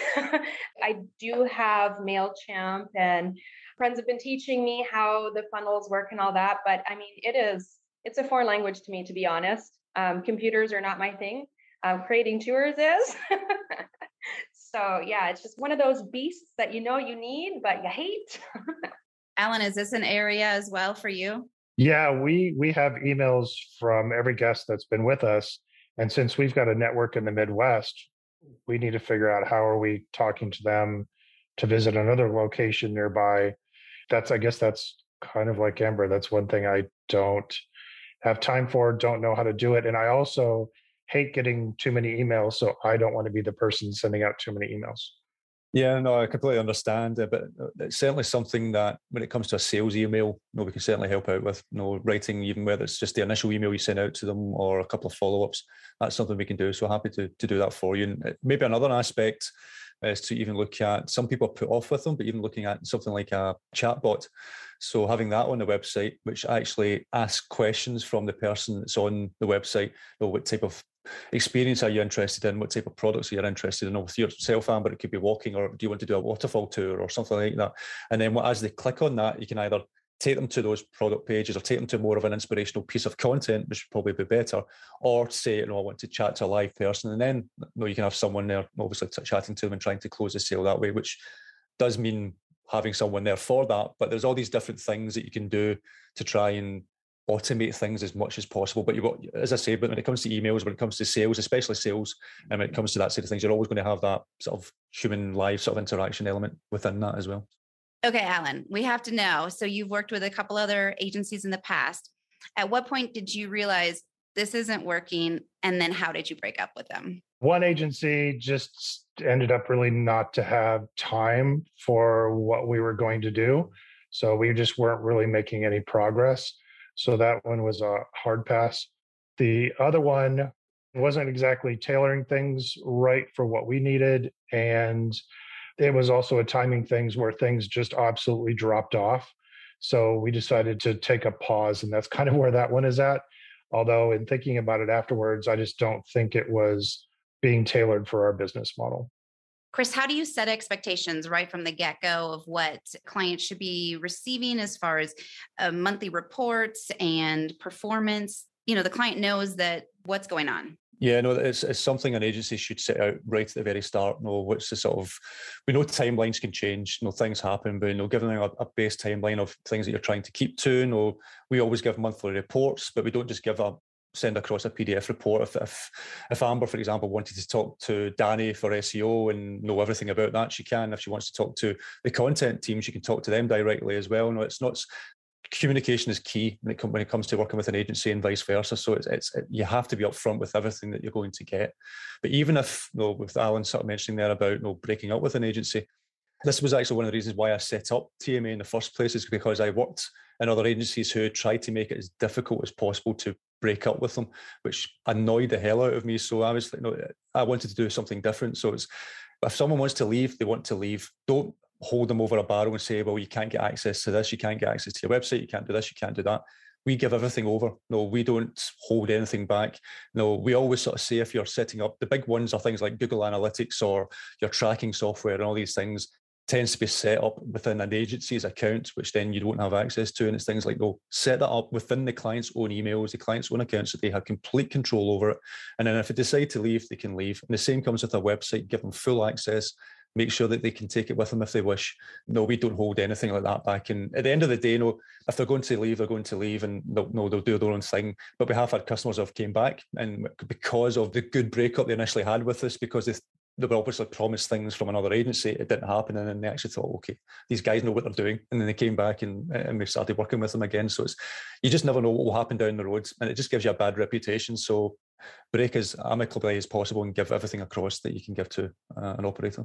G: I do have MailChimp, and friends have been teaching me how the funnels work and all that. But I mean, it's a foreign language to me, to be honest. Computers are not my thing. Creating tours is. So yeah, it's just one of those beasts that you need, but you hate.
D: Alan, is this an area as well for you?
E: Yeah, we have emails from every guest that's been with us. And since we've got a network in the Midwest, we need to figure out how are we talking to them to visit another location nearby. I guess that's kind of like Amber. That's one thing I don't have time for, don't know how to do it. And I also hate getting too many emails. So I don't want to be the person sending out too many emails.
F: Yeah, no, I completely understand. But it's certainly something that when it comes to a sales email, we can certainly help out with. Writing, even whether it's just the initial email you send out to them or a couple of follow-ups, that's something we can do. So happy to do that for you. And maybe another aspect is to even look at, some people are put off with them, but even looking at something like a chatbot. So having that on the website, which actually asks questions from the person that's on the website, what type of experience are you interested in? What type of products are you interested in? With yourself, Amber, it could be walking, or do you want to do a waterfall tour or something like that? And then as they click on that, you can either take them to those product pages or take them to more of an inspirational piece of content, which would probably be better, or say, I want to chat to a live person. And then you can have someone there, obviously chatting to them and trying to close the sale that way, which does mean having someone there for that. But there's all these different things that you can do to try and automate things as much as possible. But as I say, but when it comes to emails, when it comes to sales, especially sales, and when it comes to that side of things, you're always going to have that sort of human live sort of interaction element within that as well.
D: Okay, Alan, we have to know. So you've worked with a couple other agencies in the past. At what point did you realize this isn't working? And then how did you break up with them?
E: One agency just ended up really not to have time for what we were going to do. So we just weren't really making any progress. So that one was a hard pass. The other one wasn't exactly tailoring things right for what we needed. And it was also a timing thing where things just absolutely dropped off. So we decided to take a pause, and that's kind of where that one is at. Although in thinking about it afterwards, I just don't think it was being tailored for our business model.
D: Chris, how do you set expectations right from the get-go of what clients should be receiving as far as monthly reports and performance? The client knows that what's going on.
F: Yeah, no, it's something an agency should set out right at the very start. What's the sort of, we know timelines can change, things happen, but giving them a base timeline of things that you're trying to keep to. We always give monthly reports, but we don't just send across a PDF report. If Amber, for example, wanted to talk to Danny for SEO and know everything about that, she can. If she wants to talk to the content team, she can talk to them directly as well. It's not. Communication is key when it comes to working with an agency and vice versa. So you have to be upfront with everything that you're going to get. But even if, with Alan sort of mentioning there about breaking up with an agency, this was actually one of the reasons why I set up TMA in the first place, is because I worked in other agencies who tried to make it as difficult as possible to break up with them, which annoyed the hell out of me. So I was I wanted to do something different. So if someone wants to leave, they want to leave. Don't hold them over a barrel and say, well, you can't get access to this, you can't get access to your website, you can't do this, you can't do that. We give everything over. No, we don't hold anything back. No, we always sort of say, if you're setting up, the big ones are things like Google Analytics or your tracking software and all these things tends to be set up within an agency's account, which then you don't have access to. And it's things like, set that up within the client's own emails, the client's own accounts, so they have complete control over it. And then if they decide to leave, they can leave. And the same comes with a website, give them full access. Make sure that they can take it with them if they wish. No, we don't hold anything like that back. And at the end of the day, if they're going to leave, they're going to leave, and they'll do their own thing. But we have had customers who have came back, and because of the good breakup they initially had with us, because they were obviously promised things from another agency, it didn't happen, and then they actually thought, okay, these guys know what they're doing, and then they came back and we started working with them again. So you just never know what will happen down the road, and it just gives you a bad reputation. So break as amicably as possible and give everything across that you can give to an operator.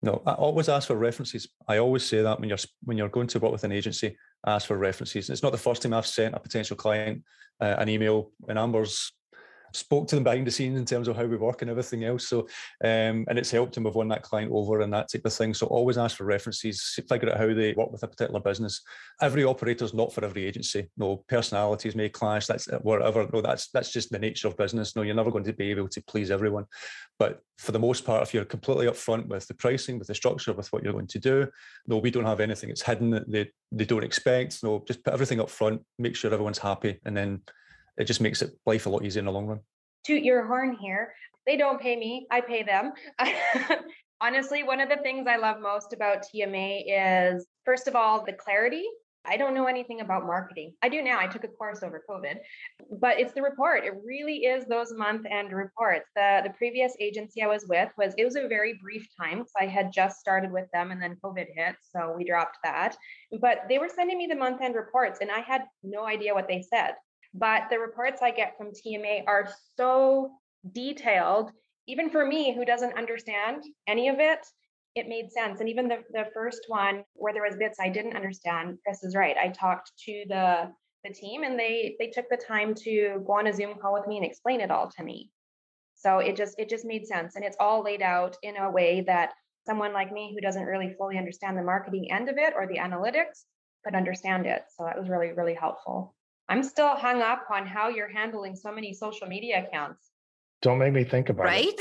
F: No, I always ask for references. I always say that when you're going to work with an agency, ask for references. It's not the first time I've sent a potential client an email, and Amber's spoke to them behind the scenes in terms of how we work and everything else. So, and it's helped them. We've won that client over and that type of thing. So always ask for references, figure out how they work with a particular business. Every operator is not for every agency. No, personalities may clash. That's whatever. No, that's just the nature of business. No, you're never going to be able to please everyone. But for the most part, if you're completely upfront with the pricing, with the structure, with what you're going to do, no, we don't have anything that's hidden that they don't expect. No, just put everything up front, make sure everyone's happy, and then it just makes it life a lot easier in the long run.
G: Toot your horn here. They don't pay me, I pay them. Honestly, one of the things I love most about TMA is, first of all, the clarity. I don't know anything about marketing. I do now. I took a course over COVID, but it's the report. It really is those month-end reports. The previous agency I was with it was a very brief time because I had just started with them and then COVID hit, so we dropped that. But they were sending me the month-end reports and I had no idea what they said. But the reports I get from TMA are so detailed, even for me who doesn't understand any of it, it made sense. And even the first one where there was bits I didn't understand, Chris is right. I talked to the team and they took the time to go on a Zoom call with me and explain it all to me. So it just made sense. And it's all laid out in a way that someone like me who doesn't really fully understand the marketing end of it or the analytics could understand it. So that was really, really helpful. I'm still hung up on how you're handling so many social media accounts.
E: Don't make me think about it.
D: Right?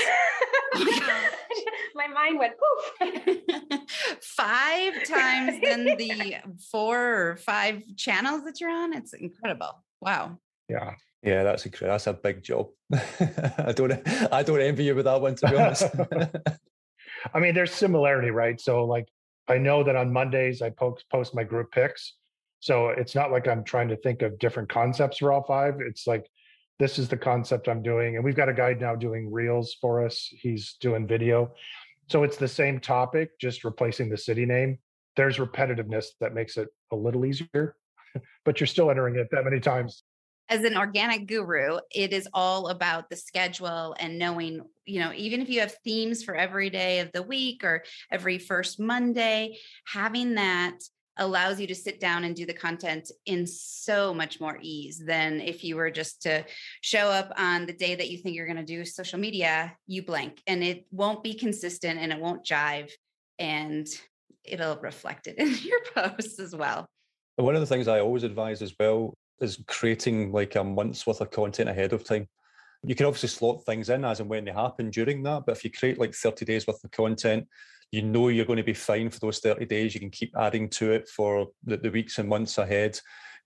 G: My mind went poof.
D: 5 times than the 4 or 5 channels that you're on. It's incredible. Wow.
E: Yeah.
F: Yeah, that's a big job. I don't envy you with that one, to be honest.
E: I mean, there's similarity, right? So like, I know that on Mondays I post my group picks. So it's not like I'm trying to think of different concepts for all 5. It's like, this is the concept I'm doing. And we've got a guy now doing reels for us. He's doing video. So it's the same topic, just replacing the city name. There's repetitiveness that makes it a little easier, but you're still entering it that many times.
D: As an organic guru, it is all about the schedule and knowing, even if you have themes for every day of the week or every first Monday, having that allows you to sit down and do the content in so much more ease than if you were just to show up on the day that you think you're going to do social media, you blank, and it won't be consistent and it won't jive, and it'll reflect it in your posts as well.
F: One of the things I always advise as well is creating like a month's worth of content ahead of time. You can obviously slot things in as and when they happen during that, but if you create like 30 days worth of content, you're going to be fine for those 30 days. You can keep adding to it for the weeks and months ahead,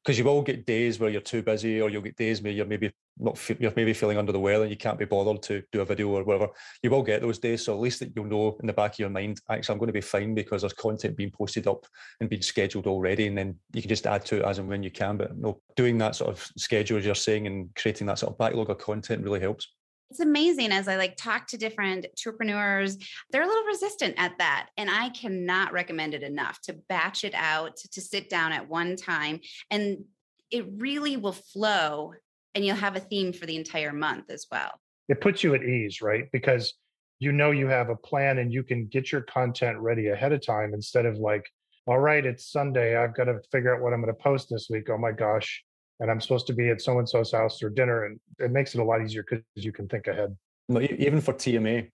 F: because you will get days where you're too busy, or you'll get days where you're maybe feeling under the weather and you can't be bothered to do a video or whatever. You will get those days, so at least that you'll know in the back of your mind, actually, I'm going to be fine because there's content being posted up and being scheduled already, and then you can just add to it as and when you can. But doing that sort of schedule, as you're saying, and creating that sort of backlog of content really helps.
D: It's amazing as I talk to different entrepreneurs, they're a little resistant at that. And I cannot recommend it enough to batch it out, to sit down at one time, and it really will flow and you'll have a theme for the entire month as well.
E: It puts you at ease, right? Because you have a plan and you can get your content ready ahead of time instead of like, all right, it's Sunday, I've got to figure out what I'm going to post this week. Oh my gosh. And I'm supposed to be at so-and-so's house for dinner. And it makes it a lot easier because you can think ahead.
F: No, even for TMA,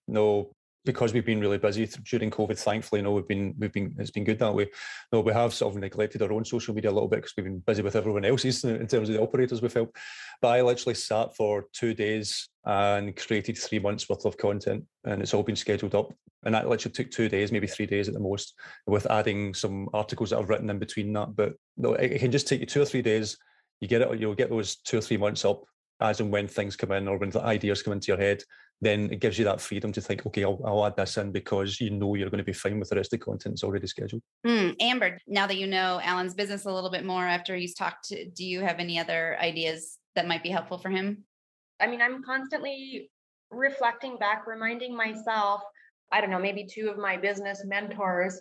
F: because we've been really busy during COVID, thankfully, it's been good that way. No, we have sort of neglected our own social media a little bit because we've been busy with everyone else's in terms of the operators we've helped. But I literally sat for 2 days and created 3 months worth of content, and it's all been scheduled up. And that literally took 2 days, maybe 3 days at the most, with adding some articles that I've written in between that. But no, it can just take you 2 or 3 days. You'll get those 2 or 3 months up as and when things come in or when the ideas come into your head. Then it gives you that freedom to think, okay, I'll add this in because you're going to be fine with the rest of the content that's already scheduled.
D: Amber, now that you know Alan's business a little bit more after he's talked, do you have any other ideas that might be helpful for him?
G: I mean, I'm constantly reflecting back, reminding myself, I don't know, maybe 2 of my business mentors,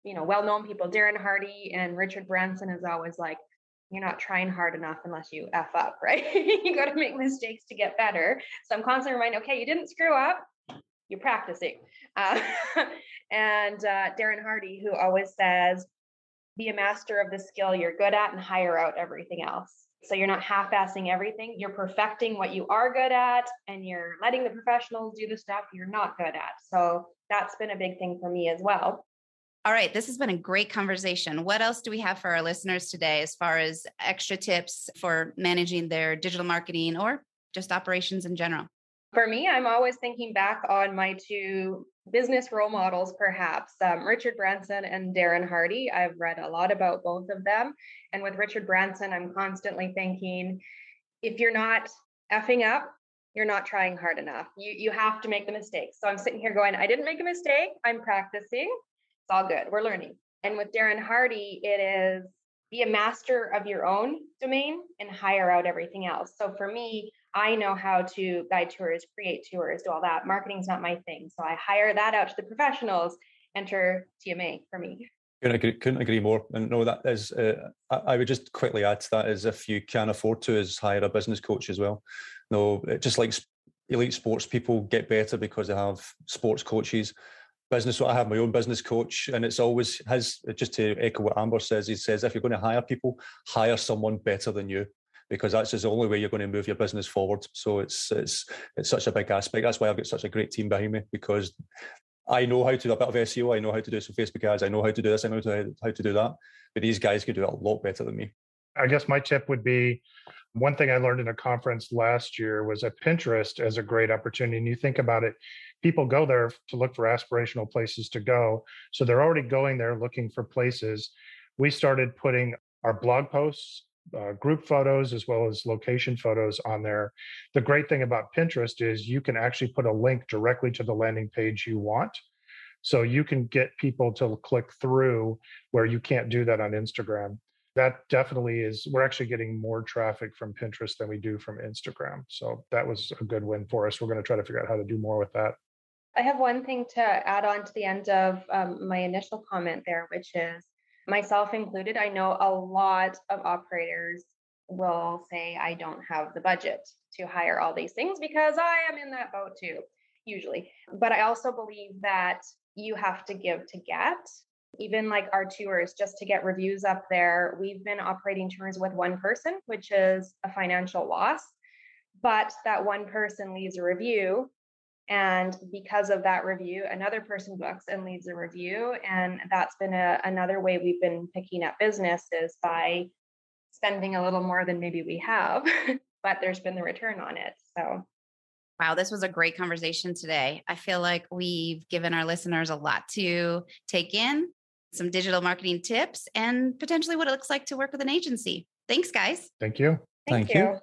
G: well-known people, Darren Hardy and Richard Branson, is always like, you're not trying hard enough unless you F up, right? You got to make mistakes to get better. So I'm constantly reminding, okay, you didn't screw up, you're practicing. And Darren Hardy, who always says, be a master of the skill you're good at and hire out everything else. So you're not half-assing everything. You're perfecting what you are good at, and you're letting the professionals do the stuff you're not good at. So that's been a big thing for me as well.
D: All right, this has been a great conversation. What else do we have for our listeners today as far as extra tips for managing their digital marketing or just operations in general?
G: For me, I'm always thinking back on my two business role models, perhaps, Richard Branson and Darren Hardy. I've read a lot about both of them. And with Richard Branson, I'm constantly thinking, if you're not effing up, you're not trying hard enough. You have to make the mistakes. So I'm sitting here going, I didn't make a mistake. I'm practicing. It's all good. We're learning. And with Darren Hardy, it is be a master of your own domain and hire out everything else. So for me, I know how to guide tours, create tours, do all that. Marketing's not my thing. So I hire that out to the professionals. Enter TMA for me.
F: Couldn't agree more. And no, that is, I would just quickly add to that is if you can afford to, is hire a business coach as well. No, just like elite sports people get better because they have sports coaches. Business, so I have my own business coach, and it's always just to echo what Amber says, he says, if you're going to hire people, hire someone better than you, because that's just the only way you're going to move your business forward. So it's such a big aspect. That's why I've got such a great team behind me, because I know how to do a bit of SEO. I know how to do some Facebook ads. I know how to do this. I know how to do that. But these guys could do it a lot better than me.
E: I guess my tip would be, one thing I learned in a conference last year was that Pinterest is a great opportunity. And you think about it, people go there to look for aspirational places to go. So they're already going there looking for places. We started putting our blog posts, group photos, as well as location photos on there. The great thing about Pinterest is you can actually put a link directly to the landing page you want. So you can get people to click through where you can't do that on Instagram. That definitely is, we're actually getting more traffic from Pinterest than we do from Instagram. So that was a good win for us. We're going to try to figure out how to do more with that.
G: I have one thing to add on to the end of my initial comment there, which is myself included. I know a lot of operators will say, I don't have the budget to hire all these things, because I am in that boat too, usually. But I also believe that you have to give to get. Even like our tours, just to get reviews up there, we've been operating tours with one person, which is a financial loss. But that one person leaves a review. And because of that review, another person books and leaves a review. And that's been another way we've been picking up business, is by spending a little more than maybe we have, but there's been the return on it. So.
D: Wow, this was a great conversation today. I feel like we've given our listeners a lot to take in, some digital marketing tips, and potentially what it looks like to work with an agency. Thanks, guys.
E: Thank you.
G: Thank you.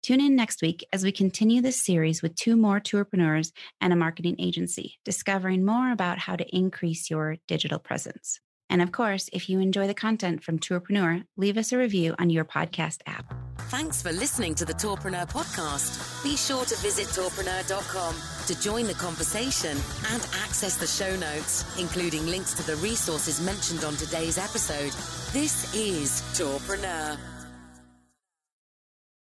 D: Tune in next week as we continue this series with two more tourpreneurs and a marketing agency, discovering more about how to increase your digital presence. And of course, if you enjoy the content from Tourpreneur, leave us a review on your podcast app.
C: Thanks for listening to the Tourpreneur podcast. Be sure to visit tourpreneur.com to join the conversation and access the show notes, including links to the resources mentioned on today's episode. This is Tourpreneur.